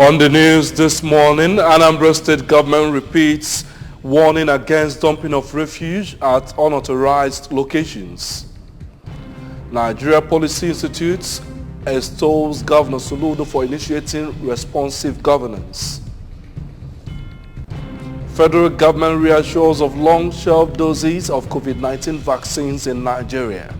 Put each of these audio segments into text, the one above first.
On the news this morning, Anambra State government repeats warning against dumping of refuse at unauthorized locations. Nigeria Policy Institute extols Governor Soludo for initiating responsive governance. Federal government reassures of long-shelf doses of COVID-19 vaccines in Nigeria.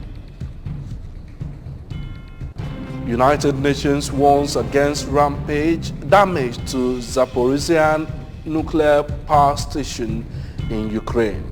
United Nations warns against damage to Zaporizhzhia nuclear power station in Ukraine.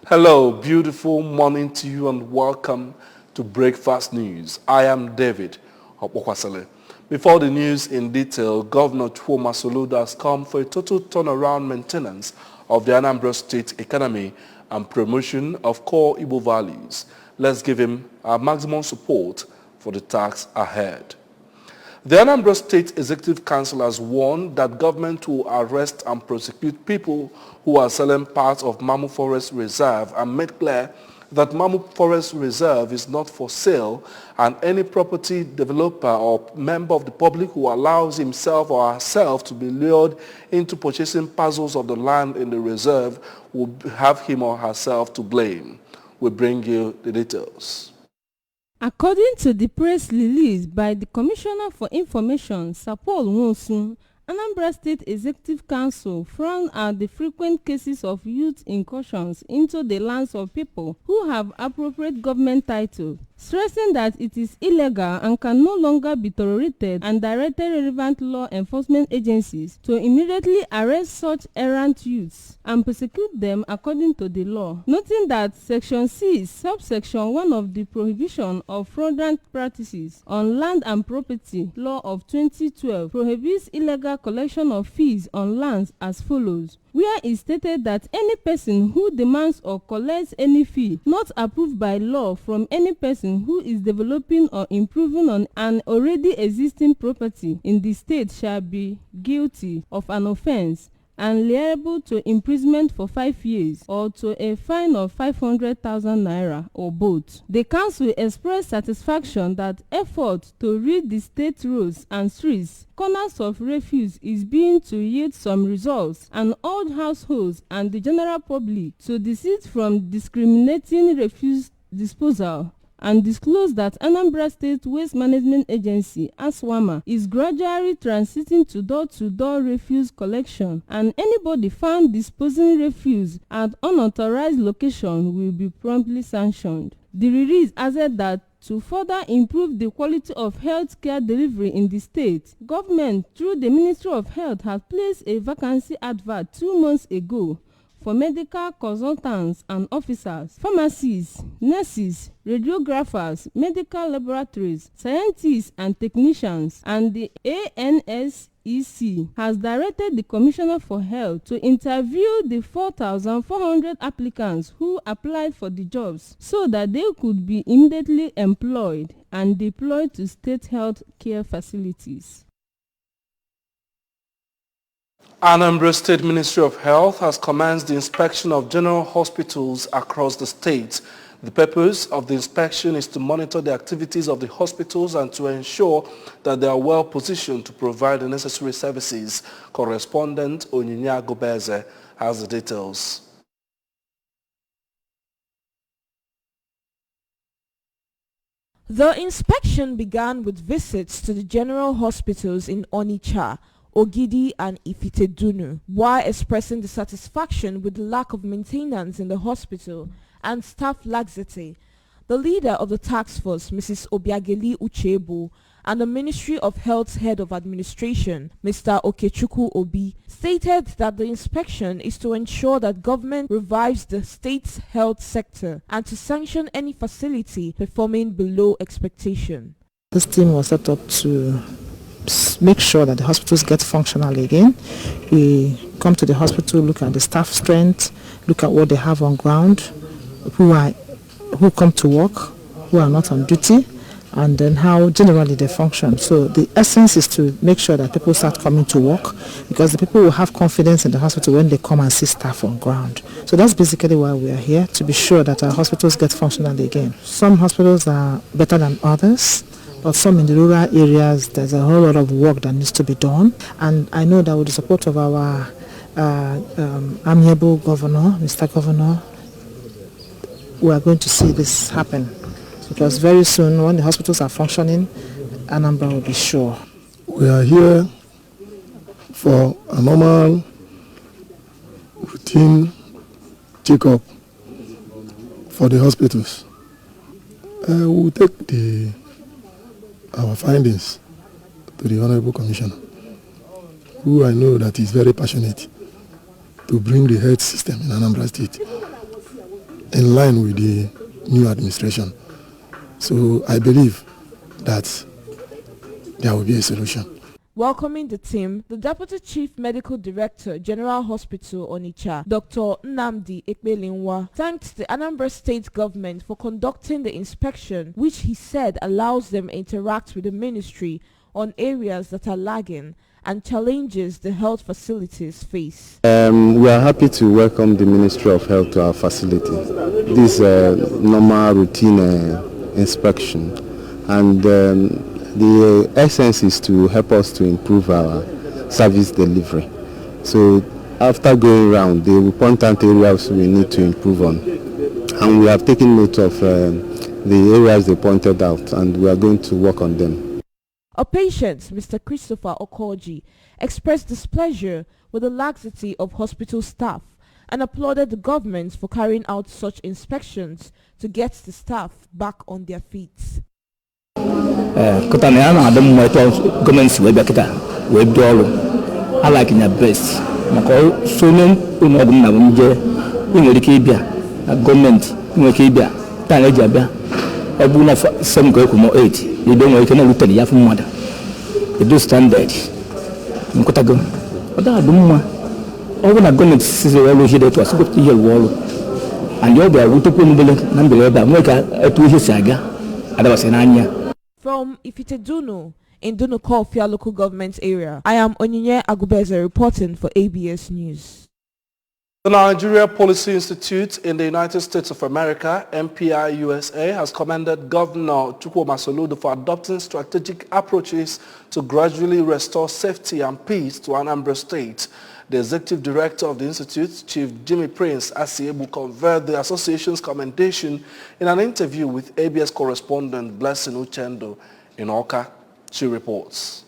Hello, beautiful morning to you and welcome to Breakfast News. I am David Opokwasale. Before the news in detail, Governor Chukwuma Soludo has come for a total turnaround maintenance of the Anambra State economy and promotion of core Igbo values. Let's give him our maximum support for the task ahead. The Anambra State Executive Council has warned that government will arrest and prosecute people who are selling parts of Mamu Forest Reserve and made clear that Mamu Forest Reserve is not for sale, and any property developer or member of the public who allows himself or herself to be lured into purchasing parcels of the land in the reserve will have him or herself to blame. We bring you the details. According to the press release by the Commissioner for Information, Sir Paul Nwosu, Anambra State Executive Council frowned at the frequent cases of youth incursions into the lands of people who have appropriate government title, stressing that it is illegal and can no longer be tolerated, and directed relevant law enforcement agencies to immediately arrest such errant youths and prosecute them according to the law. Noting that Section 6, subsection 1 of the Prohibition of Fraudulent Practices on Land and Property Law of 2012 prohibits illegal collection of fees on lands as follows, where it stated that any person who demands or collects any fee not approved by law from any person who is developing or improving on an already existing property in the state shall be guilty of an offense and liable to imprisonment for 5 years or to a fine of 500,000 naira or both. The council expressed satisfaction that effort to rid the state roads and streets, corners of refuse is being to yield some results, and urged households and the general public to desist from discriminating refuse disposal, and disclose that Anambra State Waste Management Agency (ASWAMA) is gradually transiting to door-to-door refuse collection, and anybody found disposing refuse at unauthorized location will be promptly sanctioned. The release added that to further improve the quality of health care delivery in the state, government through the Ministry of Health has placed a vacancy advert 2 months ago for medical consultants and officers, pharmacists, nurses, radiographers, medical laboratories, scientists and technicians, and the ANSEC has directed the Commissioner for Health to interview the 4,400 applicants who applied for the jobs so that they could be immediately employed and deployed to state health care facilities. Anambra State Ministry of Health has commenced the inspection of general hospitals across the state. The purpose of the inspection is to monitor the activities of the hospitals and to ensure that they are well positioned to provide the necessary services. Correspondent Onyinye Agobeze has the details. The inspection began with visits to the general hospitals in Onitsha, Ogidi and Ifitedunu, while expressing dissatisfaction with the lack of maintenance in the hospital and staff laxity. The leader of the task force, Mrs. Obiageli Uchebu, and the Ministry of Health's Head of Administration, Mr. Okechukwu Obi, stated that the inspection is to ensure that government revives the state's health sector and to sanction any facility performing below expectation. This team was set up to make sure that the hospitals get functional again. We come to the hospital, look at the staff strength, look at what they have on ground, who come to work, who are not on duty, and then how generally they function. So the essence is to make sure that people start coming to work, because the people will have confidence in the hospital when they come and see staff on ground. So that's basically why we are here, to be sure that our hospitals get functional again. Some hospitals are better than others. but some in the rural areas, there's a whole lot of work that needs to be done. And I know that with the support of our amiable governor, Mr. Governor, we are going to see this happen. Because very soon, when the hospitals are functioning, Anambra will be sure. We are here for a normal routine checkup for the hospitals. We will take our findings to the Honorable Commissioner, who I know that is very passionate to bring the health system in Anambra State in line with the new administration. So I believe that there will be a solution. Welcoming the team, the Deputy Chief Medical Director, General Hospital Onitsha, Dr. Nnamdi Ekpelinwa, thanked the Anambra State government for conducting the inspection, which he said allows them to interact with the ministry on areas that are lagging and challenges the health facilities face. We are happy to welcome the Ministry of Health to our facility. This normal routine inspection, and the essence is to help us to improve our service delivery. So after going around, they will point out areas we need to improve on, and we have taken note of the areas they pointed out, and we are going to work on them. A patient, Mr. Christopher Okoji, expressed displeasure with the laxity of hospital staff and applauded the government for carrying out such inspections to get the staff back on their feet. I like in your best. So government Abuna some go kuma 8 you don't know you can look at the mother you do standard nkotago oda adumma owo na government sisi we hide to aso to hear wall and you be able to put mbele na mbele ba mo ka etu hisi aga ada wase na anya. From Ifite Duno in Dunukofia local government area, I am Onyinye Agubeze reporting for ABS News. The Nigeria Policy Institute in the United States of America, NPI USA, has commended Governor Chukwuma Soludo for adopting strategic approaches to gradually restore safety and peace to Anambra State. The executive director of the institute, Chief Jimmy Prince Asiebu, conveyed the association's commendation in an interview with ABS correspondent Blessing Uchendo in Awka. She reports.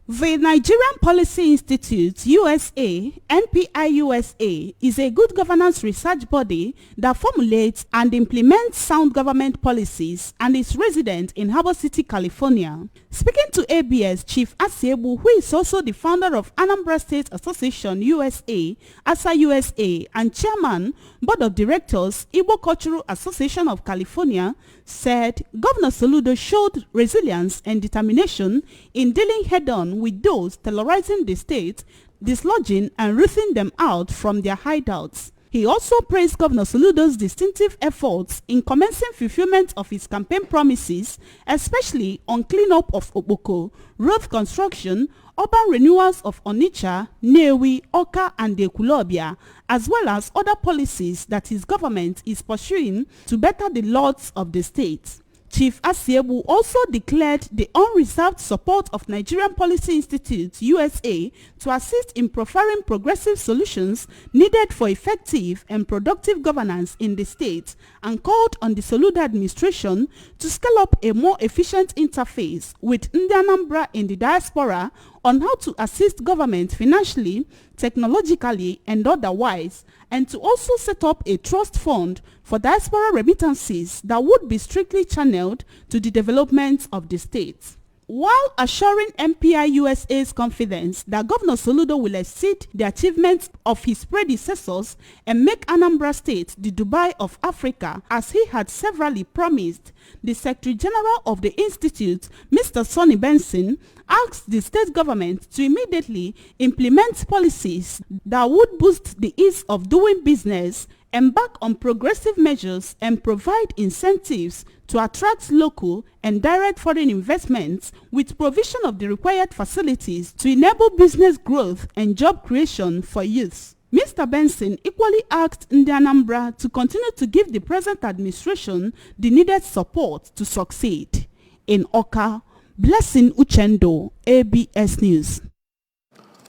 The Nigerian Policy Institute, USA, NPI USA, is a good governance research body that formulates and implements sound government policies and is resident in Harbor City, California. Speaking to ABS, Chief Asiebu, who is also the founder of Anambra State Association USA, ASA USA, and chairman, Board of Directors, Igbo Cultural Association of California, said Governor Soludo showed resilience and determination in dealing head-on with those terrorizing the state, dislodging and rooting them out from their hideouts. He also praised Governor Soludo's distinctive efforts in commencing fulfillment of his campaign promises, especially on cleanup of Oboko, road construction, urban renewals of Onitsha, Nnewi, Awka and Ekulobia, as well as other policies that his government is pursuing to better the laws of the state. Chief Asiebu also declared the unreserved support of Nigerian Policy Institute USA to assist in proffering progressive solutions needed for effective and productive governance in the state, and called on the Soludo administration to scale up a more efficient interface with Anambra in the diaspora on how to assist government financially, technologically and otherwise, and to also set up a trust fund for diaspora remittances that would be strictly channeled to the development of the state. While assuring NPI USA's confidence that Governor Soludo will exceed the achievements of his predecessors and make Anambra State the Dubai of Africa, as he had severally promised, the Secretary General of the Institute, Mr. Sonny Benson, asked the state government to immediately implement policies that would boost the ease of doing business, embark on progressive measures, and provide incentives to attract local and direct foreign investments with provision of the required facilities to enable business growth and job creation for youth. Mr. Benson equally asked Anambra to continue to give the present administration the needed support to succeed. In Oka, Blessing Uchendo, ABS News.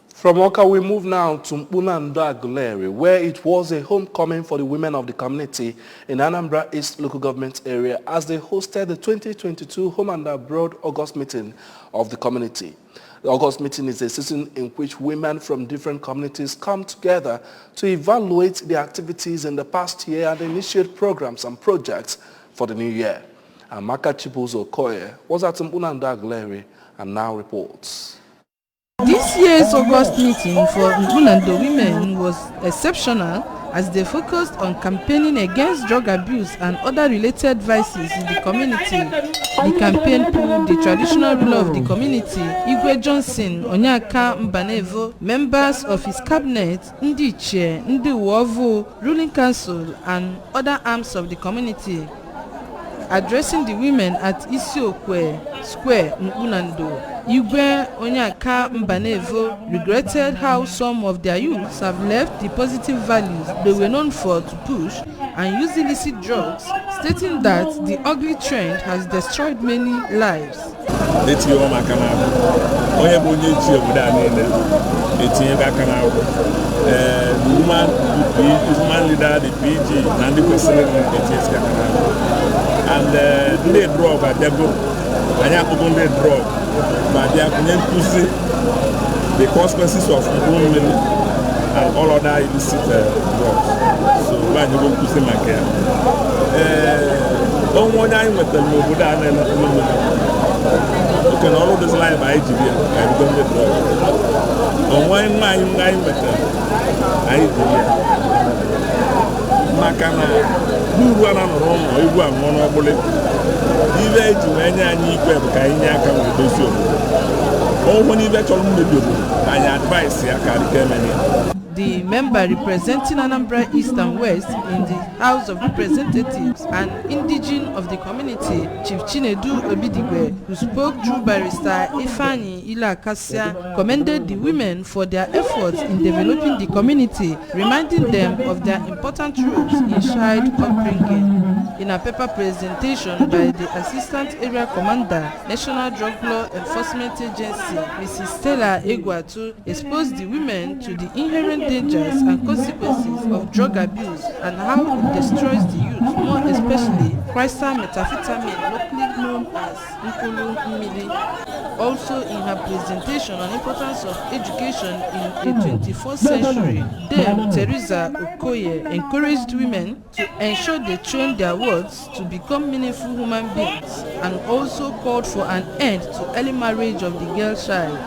From Oka, we move now to Mpuna Ndo Aguleri, where it was a homecoming for the women of the community in Anambra East local government area as they hosted the 2022 Home and Abroad August meeting of the community. The August meeting is a season in which women from different communities come together to evaluate their activities in the past year and initiate programs and projects for the new year. Amaka Chibuzo Okoye was at Mpuna Ndo Aguleri and now reports. This year's August meeting for Mpuna Ndo women was exceptional as they focused on campaigning against drug abuse and other related vices in the community. The campaign pulled the traditional ruler of the community, Igwe Johnson Onyaka Mbanevo, members of his cabinet, Ndiche, Ndiwovo, ruling council and other arms of the community. Addressing the women at Isiokwe Square, Mpuna Ndo, Igwe Onyaka Mbanevo regretted how some of their youths have left the positive values they were known for to push and use illicit drugs, stating that the ugly trend has destroyed many lives. The woman leader, the PG, and the president, and they drug at the book. I have to drug, but they are going to see the consequences of women and all other illicit drugs. So, why you going to see my care? Don't want to with the Mobuda and you can all this life by IGB and don't get drugs. Don't want my with IGB. Makana. Who run on wrong or you are monopoly? Even to any equal Kayaka with the show. All when you let on the do, I advise you can. The member representing Anambra East and West in the House of Representatives and indigene of the community, Chief Chinedu Obidigwe, who spoke through Barrister Ifani Ilakasia, commended the women for their efforts in developing the community, reminding them of their important roles in child upbringing. In a paper presentation by the Assistant Area Commander, National Drug Law Enforcement Agency, Mrs. Stella Egwatu, exposed the women to the inherent dangers and consequences of drug abuse and how it destroys the youth, more especially crystal methamphetamine, locally known as Nkulu Mmili. Also in her presentation on importance of education in the 21st century, Dame Teresa Okoye encouraged women to ensure they train their words to become meaningful human beings and also called for an end to early marriage of the girl child.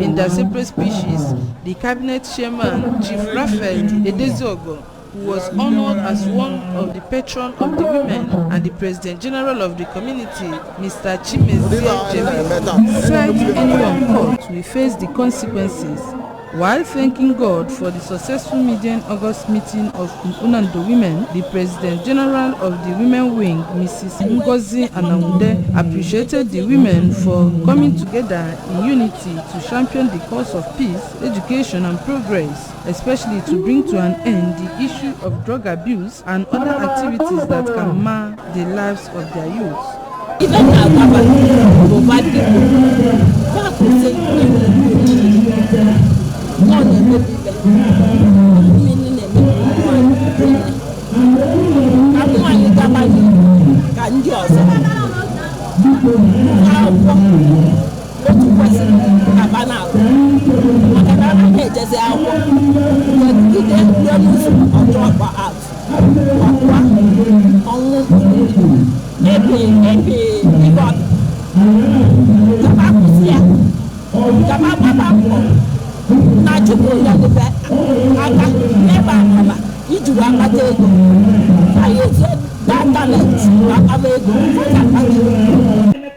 In their separate speeches, the cabinet chairman, Chief Raphael Edezogo, who was honored as one of the patrons of the women and the President General of the community, Mr. Chimezie Jemi, said anyone caught will face the consequences. While thanking God for the successful median August meeting of Mpuna Ndo women, the President General of the Women Wing, Mrs. Ngozi Anawunde, appreciated the women for coming together in unity to champion the cause of peace, education and progress, especially to bring to an end the issue of drug abuse and other activities that can mar the lives of their youth.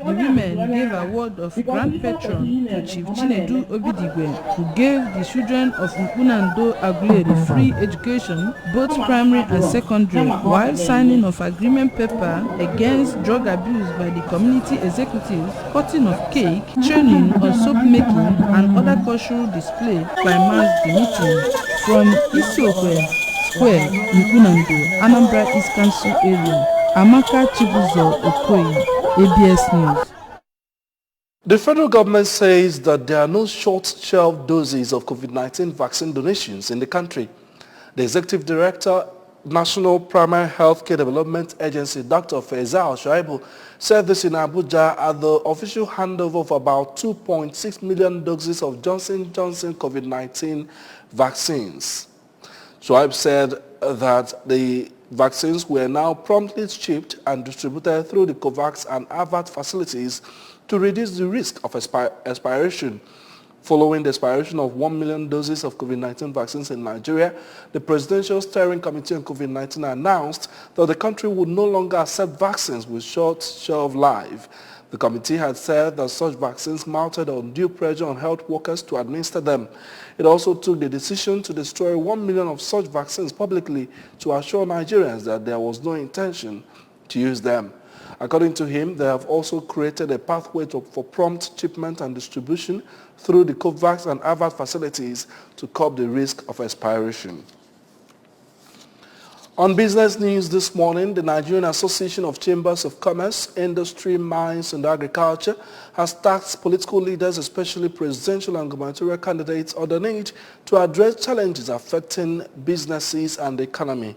The women gave a word of grand patron to Chief Chinedu Obidigwe, who gave the children of Mpuna Ndo Aguleri free education, both primary and secondary, while signing of agreement paper against drug abuse by the community executives, cutting of cake, training on soap making and other cultural display climaxed the meeting. From Isiokwe Square, Mpuna Ndo, Anambra East Council area, Amaka Chibuzo Okoye, ABS News. The federal government says that there are no short-shelf doses of COVID-19 vaccine donations in the country. The Executive Director, National Primary Healthcare Development Agency, Dr. Faisal Shaibu, said this in Abuja at the official handover of about 2.6 million doses of Johnson & Johnson COVID-19 vaccines. Shoaib said that the vaccines were now promptly shipped and distributed through the COVAX and AVAT facilities to reduce the risk of expiration. Following the expiration of 1 million doses of COVID-19 vaccines in Nigeria, the Presidential Steering Committee on COVID-19 announced that the country would no longer accept vaccines with short shelf life. The committee had said that such vaccines mounted undue pressure on health workers to administer them. It also took the decision to destroy 1 million of such vaccines publicly to assure Nigerians that there was no intention to use them. According to him, they have also created a pathway for prompt shipment and distribution through the COVAX and AVAT facilities to curb the risk of expiration. On business news this morning, the Nigerian Association of Chambers of Commerce, Industry, Mines and Agriculture has tasked political leaders, especially presidential and gubernatorial candidates, on the need to address challenges affecting businesses and the economy.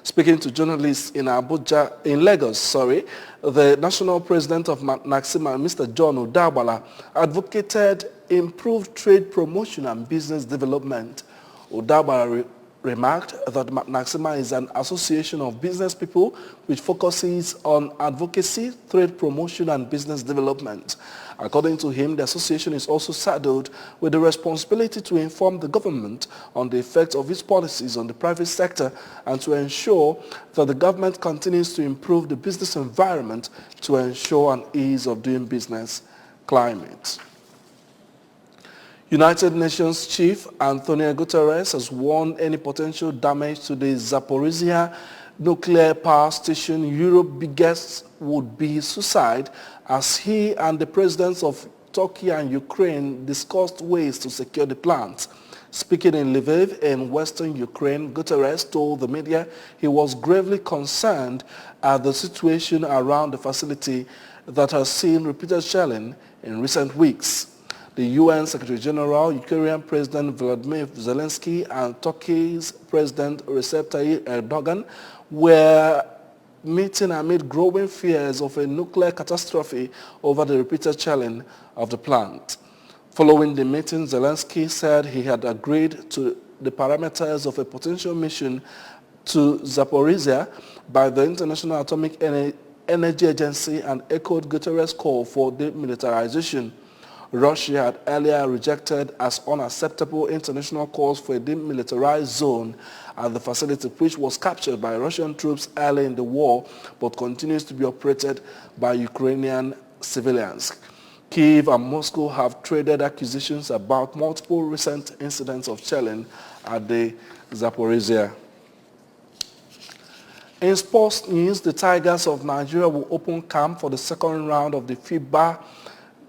Speaking to journalists in Lagos, the national president of NACSIMA, Mr. John Udabala, advocated improved trade promotion and business development. Udabala remarked that NACSIMA is an association of business people which focuses on advocacy, trade promotion and business development. According to him, the association is also saddled with the responsibility to inform the government on the effects of its policies on the private sector and to ensure that the government continues to improve the business environment to ensure an ease of doing business climate. United Nations Chief Antonio Guterres has warned any potential damage to the Zaporizhia nuclear power station, Europe's biggest, would be suicide, as he and the presidents of Turkey and Ukraine discussed ways to secure the plant. Speaking in Lviv in western Ukraine, Guterres told the media he was gravely concerned at the situation around the facility that has seen repeated shelling in recent weeks. The UN Secretary-General, Ukrainian President Volodymyr Zelensky and Turkey's President Recep Tayyip Erdogan were meeting amid growing fears of a nuclear catastrophe over the repeated shelling of the plant. Following the meeting, Zelensky said he had agreed to the parameters of a potential mission to Zaporizhia by the International Atomic Energy Agency and echoed Guterres' call for demilitarization. Russia had earlier rejected as unacceptable international calls for a demilitarized zone at the facility, which was captured by Russian troops early in the war but continues to be operated by Ukrainian civilians. Kyiv and Moscow have traded accusations about multiple recent incidents of shelling at the Zaporizhia. In sports news, the Tigers of Nigeria will open camp for the second round of the FIBA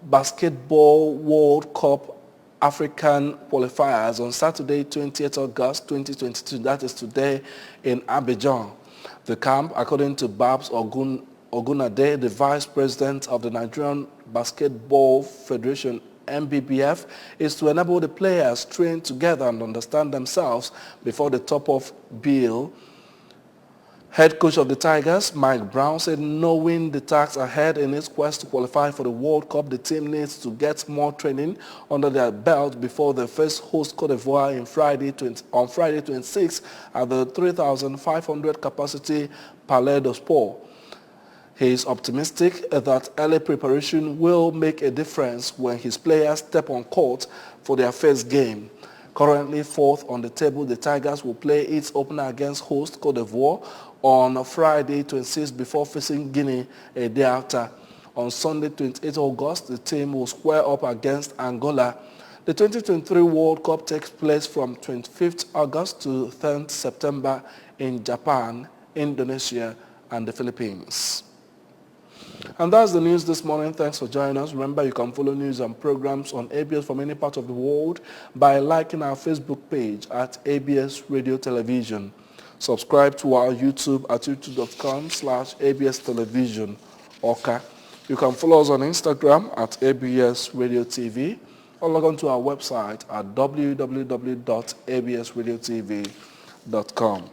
Basketball World Cup African qualifiers on Saturday, 28 August 2022, that is today, in Abidjan. The camp, according to Babs Ogunade, the Vice President of the Nigerian Basketball Federation, NBBF, is to enable the players train together and understand themselves before the top-off bill. Head coach of the Tigers, Mike Brown, said knowing the task ahead in its quest to qualify for the World Cup, the team needs to get more training under their belt before they first host Cote d'Ivoire on Friday 26 at the 3,500 capacity Palais des Sports. He is optimistic that early preparation will make a difference when his players step on court for their first game. Currently fourth on the table, the Tigers will play its opener against host Cote d'Ivoire on Friday 26 before facing Guinea a day after. On Sunday 28 August, the team will square up against Angola. The 2023 World Cup takes place from 25th August to 10th September in Japan, Indonesia, and the Philippines. And that's the news this morning. Thanks for joining us. Remember, you can follow news and programs on ABS from any part of the world by liking our Facebook page at ABS Radio Television. Subscribe to our YouTube at youtube.com/ABS Television Oka. You can follow us on Instagram at ABS Radio TV or log on to our website at www.absradiotv.com.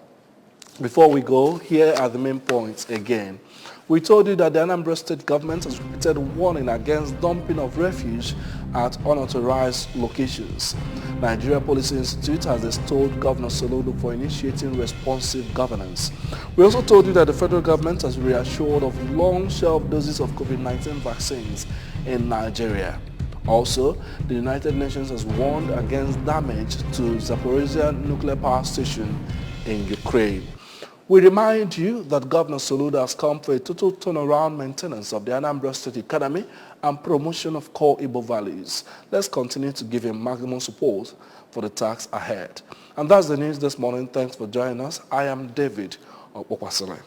Before we go, here are the main points again. We told you that the Anambra State government has repeated warning against dumping of refuse at unauthorized locations. Nigeria Policy Institute has extolled Governor Soludo for initiating responsive governance. We also told you that the federal government has reassured of long-shelf doses of COVID-19 vaccines in Nigeria. Also, the United Nations has warned against damage to Zaporizhzhia nuclear power station in Ukraine. We remind you that Governor Soludo has come for a total turnaround maintenance of the Anambra State economy and promotion of core Igbo values. Let's continue to give him maximum support for the task ahead. And that's the news this morning. Thanks for joining us. I am David Okwasile.